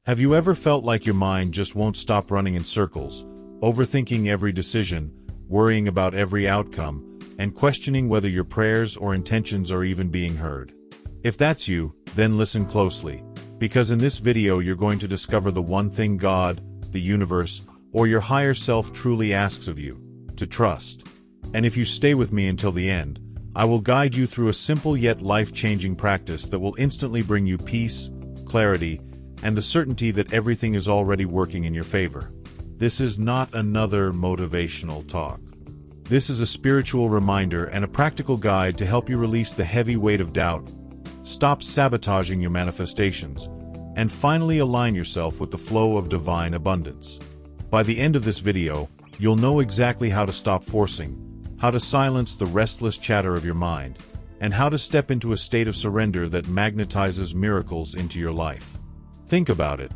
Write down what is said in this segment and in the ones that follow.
Have you ever felt like your mind just won't stop running in circles, overthinking every decision, worrying about every outcome, and questioning whether your prayers or intentions are even being heard? If that's you, then listen closely, because in this video you're going to discover the one thing God, the universe, or your higher self truly asks of you: to trust. And if you stay with me until the end, I will guide you through a simple yet life-changing practice that will instantly bring you peace, clarity, and the certainty that everything is already working in your favor. This is not another motivational talk. This is a spiritual reminder and a practical guide to help you release the heavy weight of doubt, stop sabotaging your manifestations, and finally align yourself with the flow of divine abundance. By the end of this video, you'll know exactly how to stop forcing, how to silence the restless chatter of your mind, and how to step into a state of surrender that magnetizes miracles into your life. Think about it.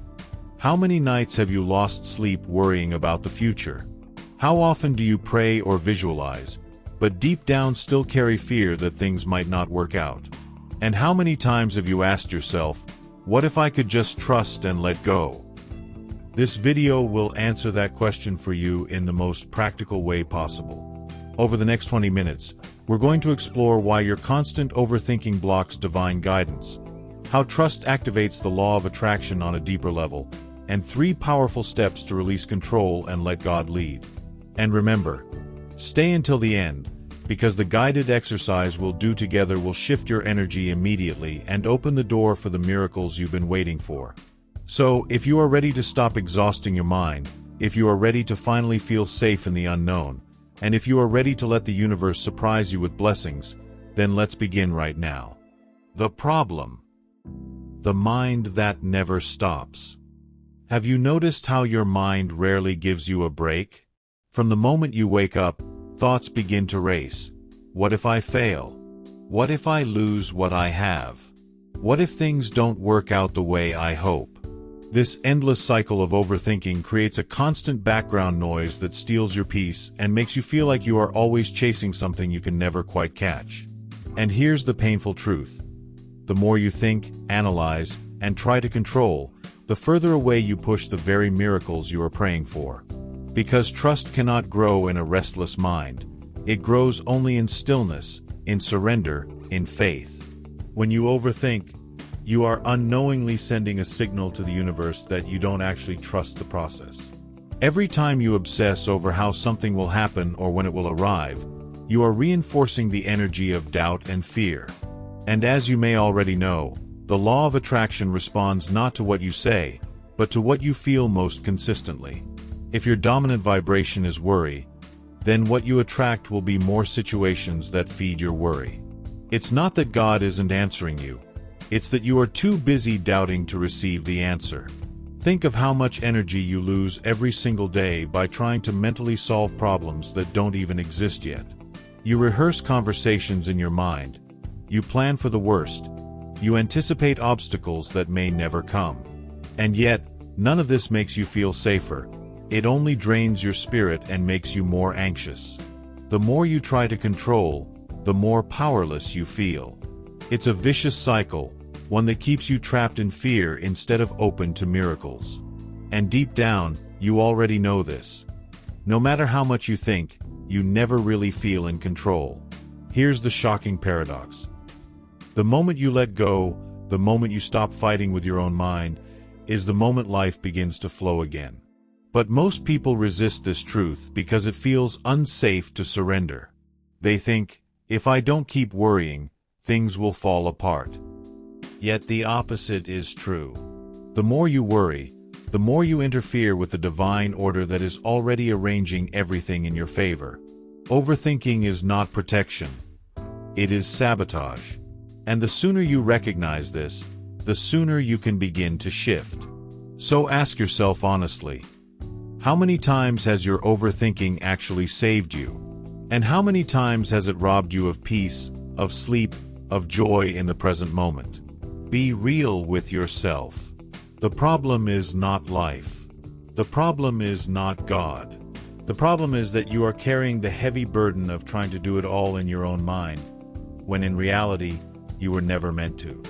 How many nights have you lost sleep worrying about the future? How often do you pray or visualize, but deep down still carry fear that things might not work out? And how many times have you asked yourself, what if I could just trust and let go? This video will answer that question for you in the most practical way possible. Over the next 20 minutes, we're going to explore why your constant overthinking blocks divine guidance, how trust activates the law of attraction on a deeper level, and 3 powerful steps to release control and let God lead. And remember, stay until the end, because the guided exercise we'll do together will shift your energy immediately and open the door for the miracles you've been waiting for. So, if you are ready to stop exhausting your mind, if you are ready to finally feel safe in the unknown, and if you are ready to let the universe surprise you with blessings, then let's begin right now. The problem. The mind that never stops. Have you noticed how your mind rarely gives you a break? From the moment you wake up, thoughts begin to race. What if I fail? What if I lose what I have? What if things don't work out the way I hope? This endless cycle of overthinking creates a constant background noise that steals your peace and makes you feel like you are always chasing something you can never quite catch. And here's the painful truth. The more you think, analyze, and try to control, the further away you push the very miracles you are praying for. Because trust cannot grow in a restless mind. It grows only in stillness, in surrender, in faith. When you overthink, you are unknowingly sending a signal to the universe that you don't actually trust the process. Every time you obsess over how something will happen or when it will arrive, you are reinforcing the energy of doubt and fear. And as you may already know, the law of attraction responds not to what you say, but to what you feel most consistently. If your dominant vibration is worry, then what you attract will be more situations that feed your worry. It's not that God isn't answering you. It's that you are too busy doubting to receive the answer. Think of how much energy you lose every single day by trying to mentally solve problems that don't even exist yet. You rehearse conversations in your mind. You plan for the worst. You anticipate obstacles that may never come. And yet, none of this makes you feel safer. It only drains your spirit and makes you more anxious. The more you try to control, the more powerless you feel. It's a vicious cycle, one that keeps you trapped in fear instead of open to miracles. And deep down, you already know this. No matter how much you think, you never really feel in control. Here's the shocking paradox. The moment you let go, the moment you stop fighting with your own mind, is the moment life begins to flow again. But most people resist this truth because it feels unsafe to surrender. They think, if I don't keep worrying, things will fall apart. Yet the opposite is true. The more you worry, the more you interfere with the divine order that is already arranging everything in your favor. Overthinking is not protection. It is sabotage. And the sooner you recognize this, the sooner you can begin to shift. So ask yourself honestly, how many times has your overthinking actually saved you? And how many times has it robbed you of peace, of sleep, of joy in the present moment? Be real with yourself. The problem is not life. The problem is not God. The problem is that you are carrying the heavy burden of trying to do it all in your own mind, when in reality, you were never meant to.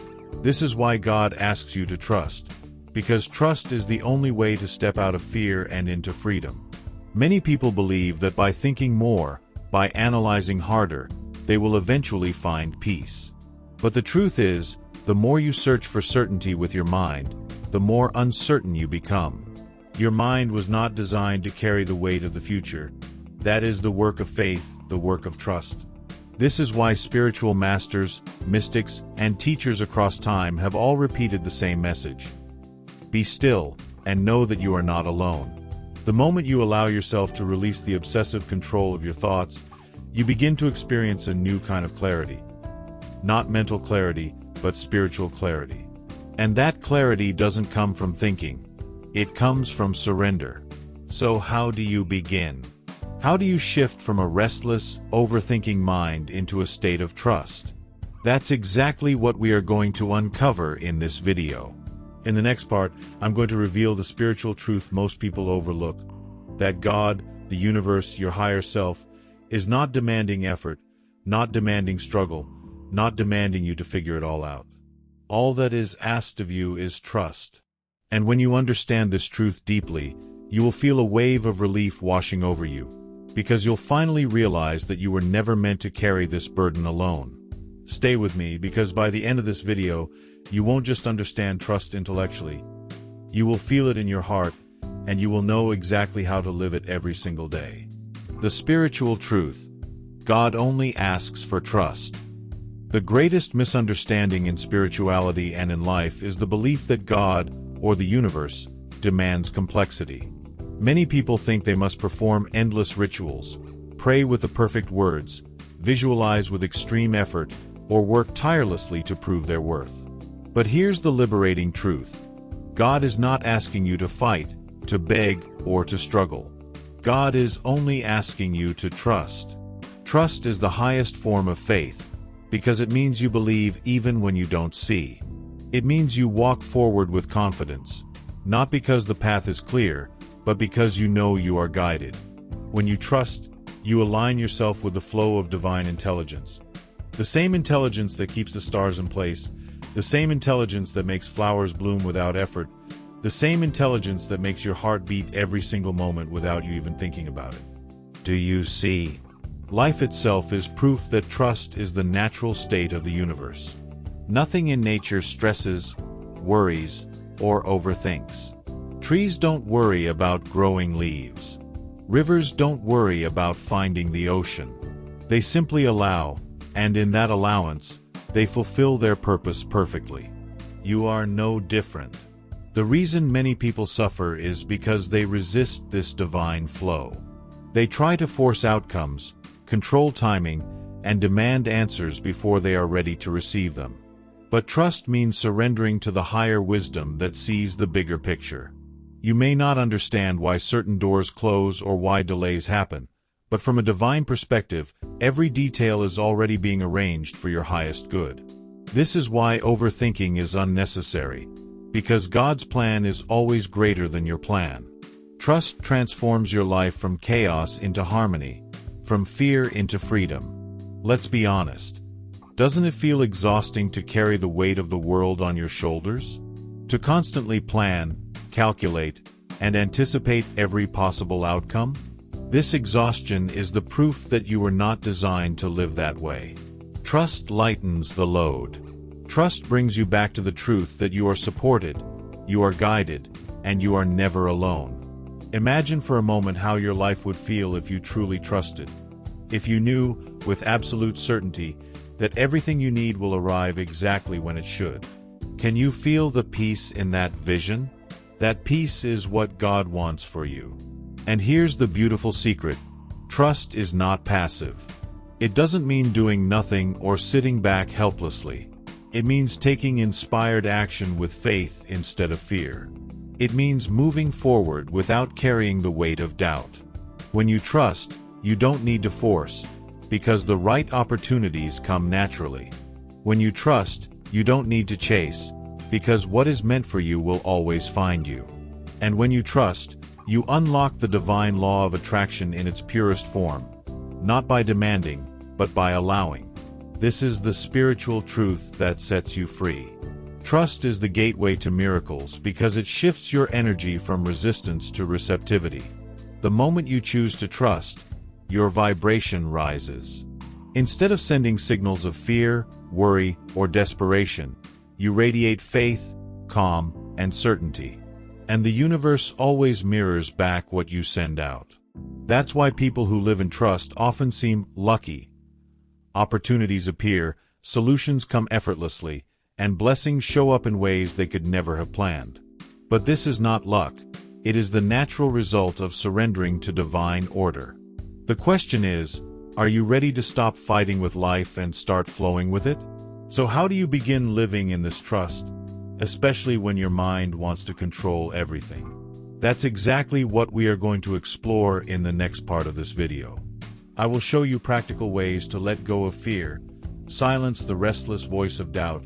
This is why God asks you to trust. because trust is the only way to step out of fear and into freedom. Many people believe that by thinking more, by analyzing harder, they will eventually find peace. But the truth is, the more you search for certainty with your mind, the more uncertain you become. Your mind was not designed to carry the weight of the future. That is the work of faith, the work of trust. This is why spiritual masters, mystics, and teachers across time have all repeated the same message. Be still, and know that you are not alone. The moment you allow yourself to release the obsessive control of your thoughts, you begin to experience a new kind of clarity. Not mental clarity, but spiritual clarity. And that clarity doesn't come from thinking. It comes from surrender. So how do you begin? How do you shift from a restless, overthinking mind into a state of trust? That's exactly what we are going to uncover in this video. In the next part, I'm going to reveal the spiritual truth most people overlook, that God, the universe, your higher self, is not demanding effort, not demanding struggle, not demanding you to figure it all out. All that is asked of you is trust. And when you understand this truth deeply, you will feel a wave of relief washing over you, because you'll finally realize that you were never meant to carry this burden alone. Stay with me, because by the end of this video, you won't just understand trust intellectually. You will feel it in your heart, and you will know exactly how to live it every single day. The spiritual truth: God only asks for trust. The greatest misunderstanding in spirituality and in life is the belief that God, or the universe, demands complexity. Many people think they must perform endless rituals, pray with the perfect words, visualize with extreme effort, or work tirelessly to prove their worth. But here's the liberating truth. God is not asking you to fight, to beg, or to struggle. God is only asking you to trust. Trust is the highest form of faith, because it means you believe even when you don't see. It means you walk forward with confidence, not because the path is clear, but because you know you are guided. When you trust, you align yourself with the flow of divine intelligence. The same intelligence that keeps the stars in place, the same intelligence that makes flowers bloom without effort, the same intelligence that makes your heart beat every single moment without you even thinking about it. Do you see? Life itself is proof that trust is the natural state of the universe. Nothing in nature stresses, worries, or overthinks. Trees don't worry about growing leaves. Rivers don't worry about finding the ocean. They simply allow, and in that allowance, they fulfill their purpose perfectly. You are no different. The reason many people suffer is because they resist this divine flow. They try to force outcomes, control timing, and demand answers before they are ready to receive them. But trust means surrendering to the higher wisdom that sees the bigger picture. You may not understand why certain doors close or why delays happen, but from a divine perspective, every detail is already being arranged for your highest good. This is why overthinking is unnecessary, because God's plan is always greater than your plan. Trust transforms your life from chaos into harmony, from fear into freedom. Let's be honest. Doesn't it feel exhausting to carry the weight of the world on your shoulders? To constantly plan, calculate, and anticipate every possible outcome? This exhaustion is the proof that you were not designed to live that way. Trust lightens the load. Trust brings you back to the truth that you are supported, you are guided, and you are never alone. Imagine for a moment how your life would feel if you truly trusted. If you knew, with absolute certainty, that everything you need will arrive exactly when it should. Can you feel the peace in that vision? That peace is what God wants for you. And here's the beautiful secret. Trust is not passive. It doesn't mean doing nothing or sitting back helplessly. It means taking inspired action with faith instead of fear. It means moving forward without carrying the weight of doubt. When you trust, you don't need to force, because the right opportunities come naturally. When you trust, you don't need to chase, because what is meant for you will always find you. And when you trust, you unlock the divine law of attraction in its purest form, not by demanding, but by allowing. This is the spiritual truth that sets you free. Trust is the gateway to miracles because it shifts your energy from resistance to receptivity. The moment you choose to trust, your vibration rises. Instead of sending signals of fear, worry, or desperation, you radiate faith, calm, and certainty. And the universe always mirrors back what you send out. That's why people who live in trust often seem lucky. Opportunities appear, solutions come effortlessly, and blessings show up in ways they could never have planned. But this is not luck. It is the natural result of surrendering to divine order. The question is, are you ready to stop fighting with life and start flowing with it? So how do you begin living in this trust, especially when your mind wants to control everything? That's exactly what we are going to explore in the next part of this video. I will show you practical ways to let go of fear, silence the restless voice of doubt,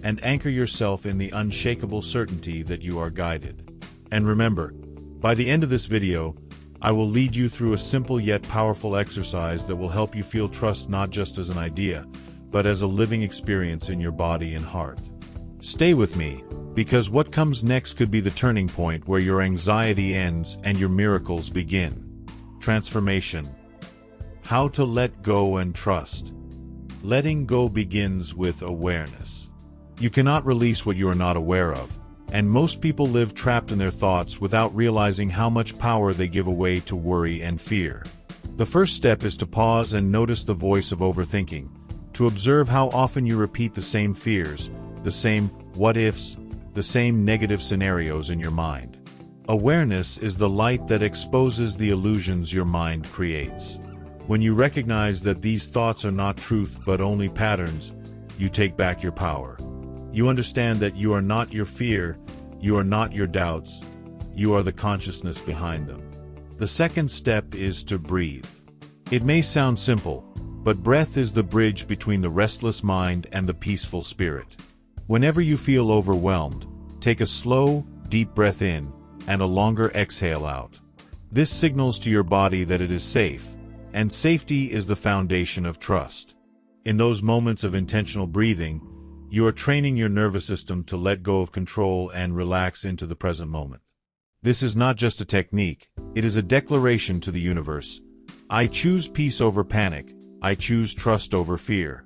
and anchor yourself in the unshakable certainty that you are guided. And remember, by the end of this video, I will lead you through a simple yet powerful exercise that will help you feel trust not just as an idea, but as a living experience in your body and heart. Stay with me, because what comes next could be the turning point where your anxiety ends and your miracles begin. Transformation. How to let go and trust. Letting go begins with awareness. You cannot release what you are not aware of, and most people live trapped in their thoughts without realizing how much power they give away to worry and fear. The first step is to pause and notice the voice of overthinking, to observe how often you repeat the same fears, the same what-ifs, the same negative scenarios in your mind. Awareness is the light that exposes the illusions your mind creates. When you recognize that these thoughts are not truth but only patterns, you take back your power. You understand that you are not your fear, you are not your doubts, you are the consciousness behind them. The second step is to breathe. It may sound simple, but breath is the bridge between the restless mind and the peaceful spirit. Whenever you feel overwhelmed, take a slow, deep breath in and a longer exhale out. This signals to your body that it is safe, and safety is the foundation of trust. In those moments of intentional breathing, you are training your nervous system to let go of control and relax into the present moment. This is not just a technique, it is a declaration to the universe. I choose peace over panic, I choose trust over fear.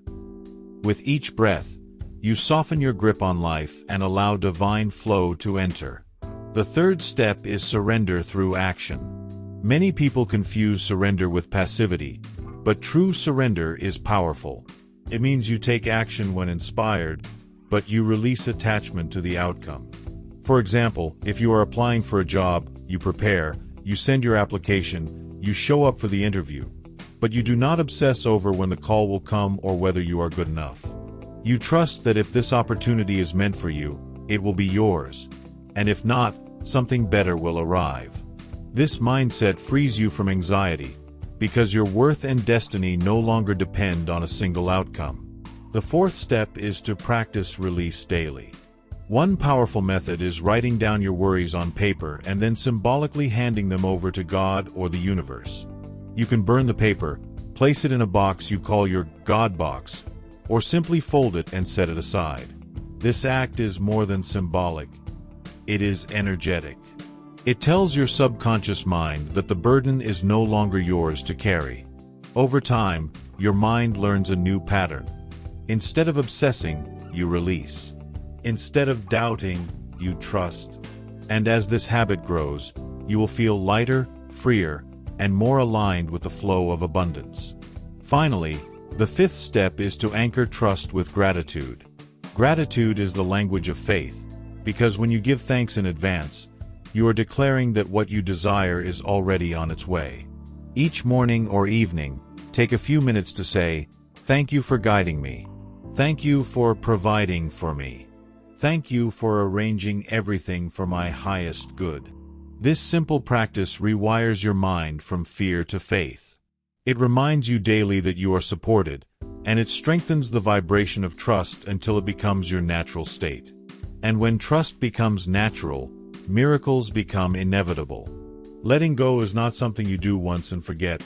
With each breath, you soften your grip on life and allow divine flow to enter. The third step is surrender through action. Many people confuse surrender with passivity, but true surrender is powerful. It means you take action when inspired, but you release attachment to the outcome. For example, if you are applying for a job, you prepare, you send your application, you show up for the interview, but you do not obsess over when the call will come or whether you are good enough. You trust that if this opportunity is meant for you, it will be yours, and if not, something better will arrive. This mindset frees you from anxiety, because your worth and destiny no longer depend on a single outcome. The fourth step is to practice release daily. One powerful method is writing down your worries on paper and then symbolically handing them over to God or the universe. You can burn the paper, place it in a box you call your God box, or simply fold it and set it aside. This act is more than symbolic. It is energetic. It tells your subconscious mind that the burden is no longer yours to carry. Over time, your mind learns a new pattern. Instead of obsessing, you release. Instead of doubting, you trust. And as this habit grows, you will feel lighter, freer, and more aligned with the flow of abundance. Finally, the fifth step is to anchor trust with gratitude. Gratitude is the language of faith, because when you give thanks in advance, you are declaring that what you desire is already on its way. Each morning or evening, take a few minutes to say, "Thank you for guiding me. Thank you for providing for me. Thank you for arranging everything for my highest good." This simple practice rewires your mind from fear to faith. It reminds you daily that you are supported, and it strengthens the vibration of trust until it becomes your natural state. And when trust becomes natural, miracles become inevitable. Letting go is not something you do once and forget.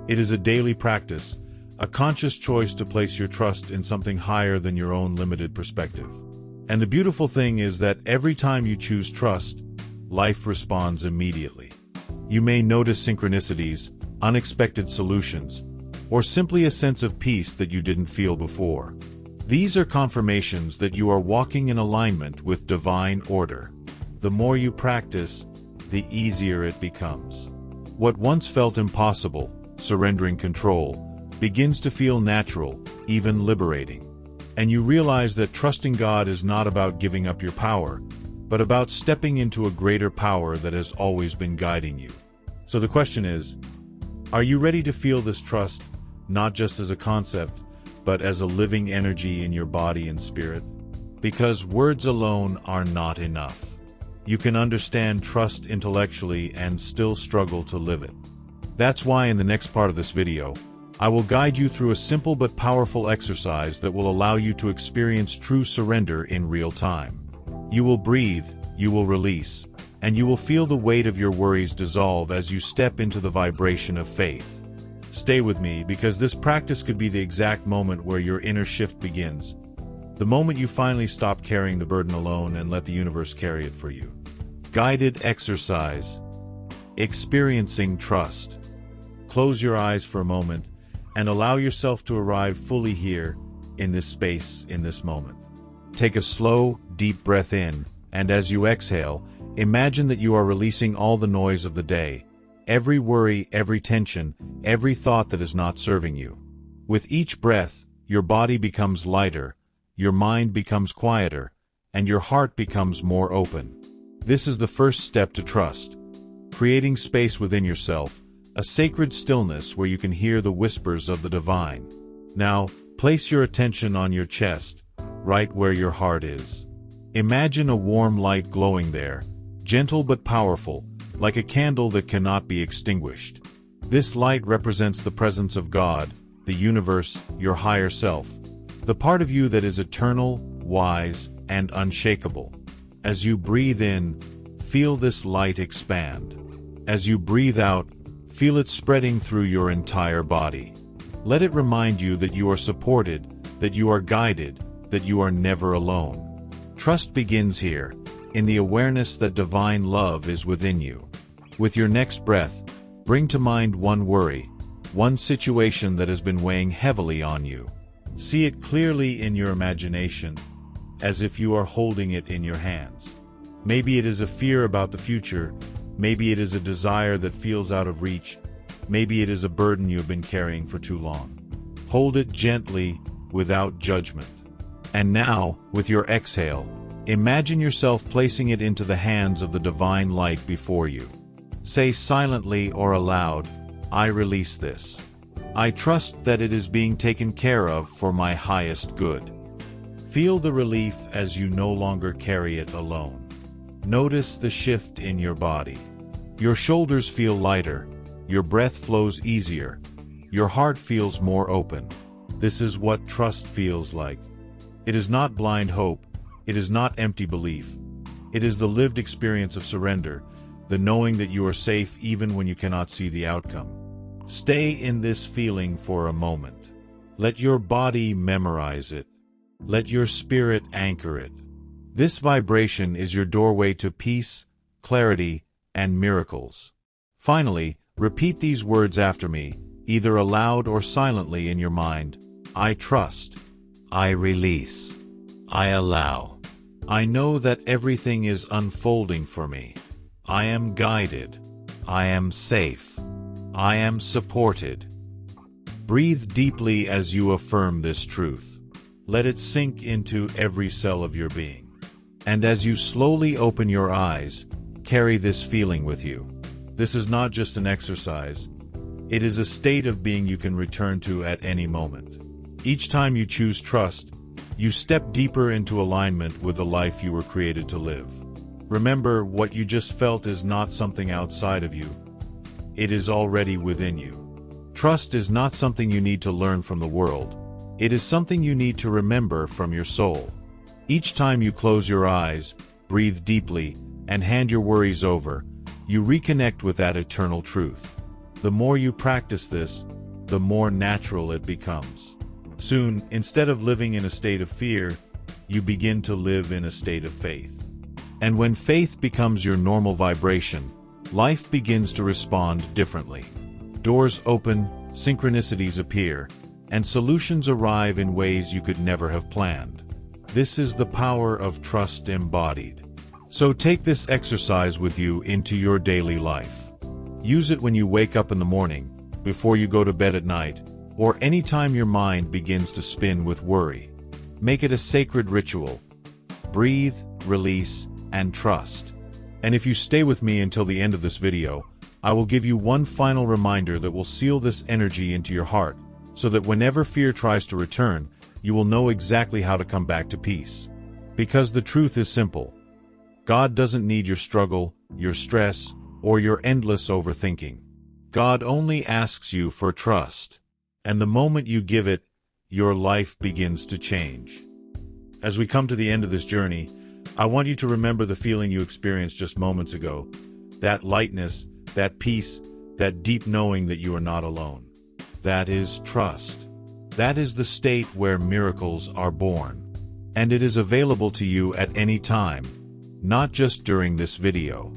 It is a daily practice, a conscious choice to place your trust in something higher than your own limited perspective. And the beautiful thing is that every time you choose trust, life responds immediately. You may notice synchronicities, unexpected solutions, or simply a sense of peace that you didn't feel before. These are confirmations that you are walking in alignment with divine order. The more you practice, the easier it becomes. What once felt impossible, surrendering control, begins to feel natural, even liberating. And you realize that trusting God is not about giving up your power, but about stepping into a greater power that has always been guiding you. So the question is, are you ready to feel this trust, not just as a concept, but as a living energy in your body and spirit? Because words alone are not enough. You can understand trust intellectually and still struggle to live it. That's why in the next part of this video, I will guide you through a simple but powerful exercise that will allow you to experience true surrender in real time. You will breathe, you will release, and you will feel the weight of your worries dissolve as you step into the vibration of faith. Stay with me, because this practice could be the exact moment where your inner shift begins. The moment you finally stop carrying the burden alone and let the universe carry it for you. Guided exercise. Experiencing trust. Close your eyes for a moment and allow yourself to arrive fully here, in this space, in this moment. Take a slow, deep breath in, and as you exhale, imagine that you are releasing all the noise of the day, every worry, every tension, every thought that is not serving you. With each breath, your body becomes lighter, your mind becomes quieter, and your heart becomes more open. This is the first step to trust, creating space within yourself, a sacred stillness where you can hear the whispers of the divine. Now, place your attention on your chest, right where your heart is. Imagine a warm light glowing there, gentle but powerful, like a candle that cannot be extinguished. This light represents the presence of God, the universe, your higher self, the part of you that is eternal, wise, and unshakable. As you breathe in, feel this light expand. As you breathe out, feel it spreading through your entire body. Let it remind you that you are supported, that you are guided, that you are never alone. Trust begins here, in the awareness that divine love is within you. With your next breath, bring to mind one worry, one situation that has been weighing heavily on you. See it clearly in your imagination, as if you are holding it in your hands. Maybe it is a fear about the future. Maybe it is a desire that feels out of reach. Maybe it is a burden you have been carrying for too long. Hold it gently, without judgment. And now, with your exhale, imagine yourself placing it into the hands of the divine light before you. Say silently or aloud, "I release this. I trust that it is being taken care of for my highest good." Feel the relief as you no longer carry it alone. Notice the shift in your body. Your shoulders feel lighter, your breath flows easier, your heart feels more open. This is what trust feels like. It is not blind hope, it is not empty belief. It is the lived experience of surrender, the knowing that you are safe even when you cannot see the outcome. Stay in this feeling for a moment. Let your body memorize it. Let your spirit anchor it. This vibration is your doorway to peace, clarity, and miracles. Finally, repeat these words after me, either aloud or silently in your mind. I trust. I release. I allow. I know that everything is unfolding for me. I am guided. I am safe. I am supported. Breathe deeply as you affirm this truth. Let it sink into every cell of your being. And as you slowly open your eyes, carry this feeling with you. This is not just an exercise. It is a state of being you can return to at any moment. Each time you choose trust, you step deeper into alignment with the life you were created to live. Remember, what you just felt is not something outside of you. It is already within you. Trust is not something you need to learn from the world. It is something you need to remember from your soul. Each time you close your eyes, breathe deeply, and hand your worries over, you reconnect with that eternal truth. The more you practice this, the more natural it becomes. Soon, instead of living in a state of fear, you begin to live in a state of faith. And when faith becomes your normal vibration, life begins to respond differently. Doors open, synchronicities appear, and solutions arrive in ways you could never have planned. This is the power of trust embodied. So take this exercise with you into your daily life. Use it when you wake up in the morning, before you go to bed at night, or anytime your mind begins to spin with worry. Make it a sacred ritual. Breathe, release, and trust. And if you stay with me until the end of this video, I will give you one final reminder that will seal this energy into your heart, so that whenever fear tries to return, you will know exactly how to come back to peace. Because the truth is simple. God doesn't need your struggle, your stress, or your endless overthinking. God only asks you for trust. And the moment you give it, your life begins to change. As we come to the end of this journey, I want you to remember the feeling you experienced just moments ago. That lightness, that peace, that deep knowing that you are not alone. That is trust. That is the state where miracles are born. And it is available to you at any time, not just during this video.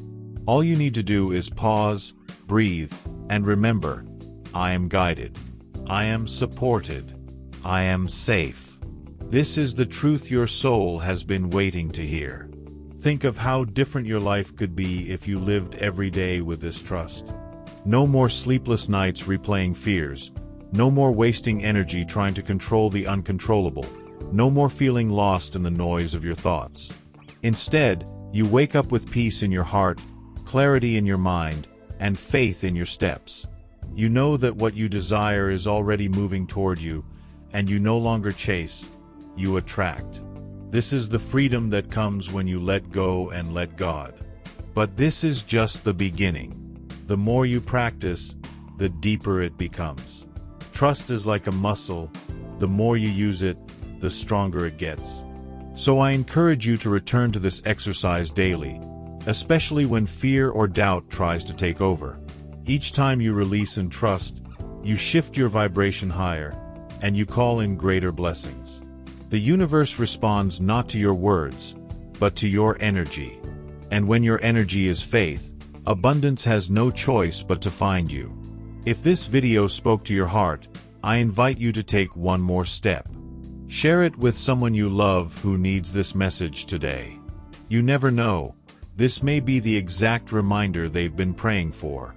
All you need to do is pause, breathe, and remember, I am guided. I am supported. I am safe. This is the truth your soul has been waiting to hear. Think of how different your life could be if you lived every day with this trust. No more sleepless nights replaying fears. No more wasting energy trying to control the uncontrollable. No more feeling lost in the noise of your thoughts. Instead, you wake up with peace in your heart, clarity in your mind, and faith in your steps. You know that what you desire is already moving toward you, and you no longer chase, you attract. This is the freedom that comes when you let go and let God. But this is just the beginning. The more you practice, the deeper it becomes. Trust is like a muscle. The more you use it, the stronger it gets. So I encourage you to return to this exercise daily, especially when fear or doubt tries to take over. Each time you release and trust, you shift your vibration higher, and you call in greater blessings. The universe responds not to your words, but to your energy. And when your energy is faith, abundance has no choice but to find you. If this video spoke to your heart, I invite you to take one more step. Share it with someone you love who needs this message today. You never know, this may be the exact reminder they've been praying for.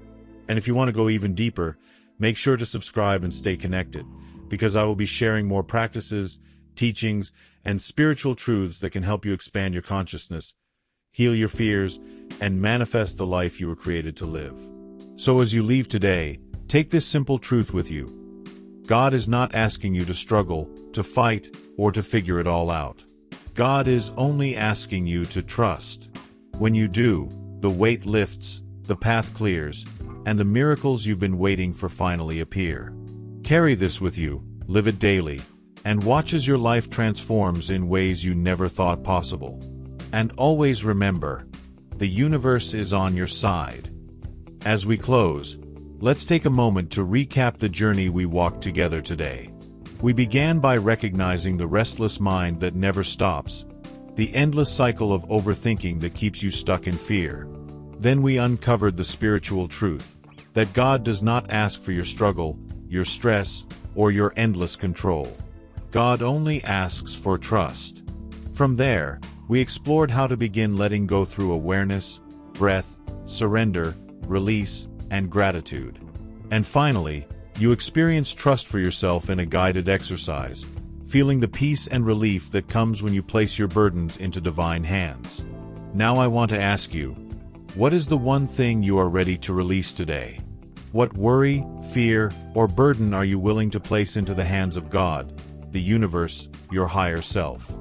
And if you want to go even deeper, make sure to subscribe and stay connected, because I will be sharing more practices, teachings, and spiritual truths that can help you expand your consciousness, heal your fears, and manifest the life you were created to live. So as you leave today, take this simple truth with you. God is not asking you to struggle, to fight, or to figure it all out. God is only asking you to trust. When you do, the weight lifts, the path clears, and the miracles you've been waiting for finally appear. Carry this with you, live it daily, and watch as your life transforms in ways you never thought possible. And always remember, the universe is on your side. As we close, let's take a moment to recap the journey we walked together today. We began by recognizing the restless mind that never stops, the endless cycle of overthinking that keeps you stuck in fear. Then we uncovered the spiritual truth, that God does not ask for your struggle, your stress, or your endless control. God only asks for trust. From there, we explored how to begin letting go through awareness, breath, surrender, release, and gratitude. And finally, you experienced trust for yourself in a guided exercise, feeling the peace and relief that comes when you place your burdens into divine hands. Now I want to ask you, what is the one thing you are ready to release today? What worry, fear, or burden are you willing to place into the hands of God, the universe, your higher self?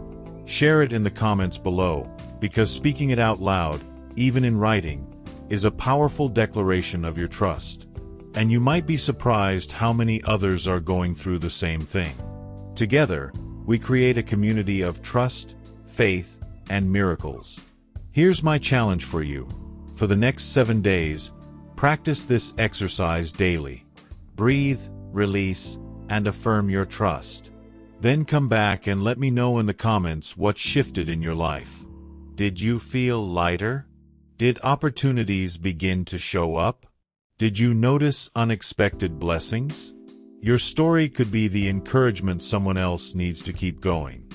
Share it in the comments below, because speaking it out loud, even in writing, is a powerful declaration of your trust. And you might be surprised how many others are going through the same thing. Together, we create a community of trust, faith, and miracles. Here's my challenge for you. For the next 7 days, practice this exercise daily. Breathe, release, and affirm your trust. Then come back and let me know in the comments what shifted in your life. Did you feel lighter? Did opportunities begin to show up? Did you notice unexpected blessings? Your story could be the encouragement someone else needs to keep going.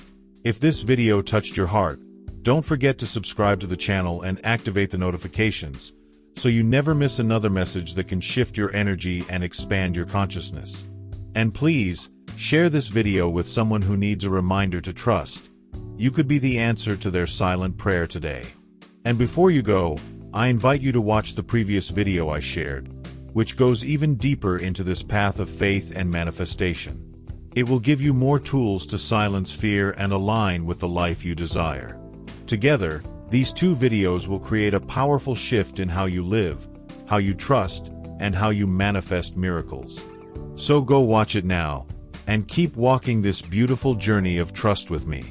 If this video touched your heart, don't forget to subscribe to the channel and activate the notifications, so you never miss another message that can shift your energy and expand your consciousness. And please, share this video with someone who needs a reminder to trust. You could be the answer to their silent prayer today. And before you go, I invite you to watch the previous video I shared, which goes even deeper into this path of faith and manifestation. It will give you more tools to silence fear and align with the life you desire. Together, these two videos will create a powerful shift in how you live, how you trust, and how you manifest miracles. So go watch it now, and keep walking this beautiful journey of trust with me.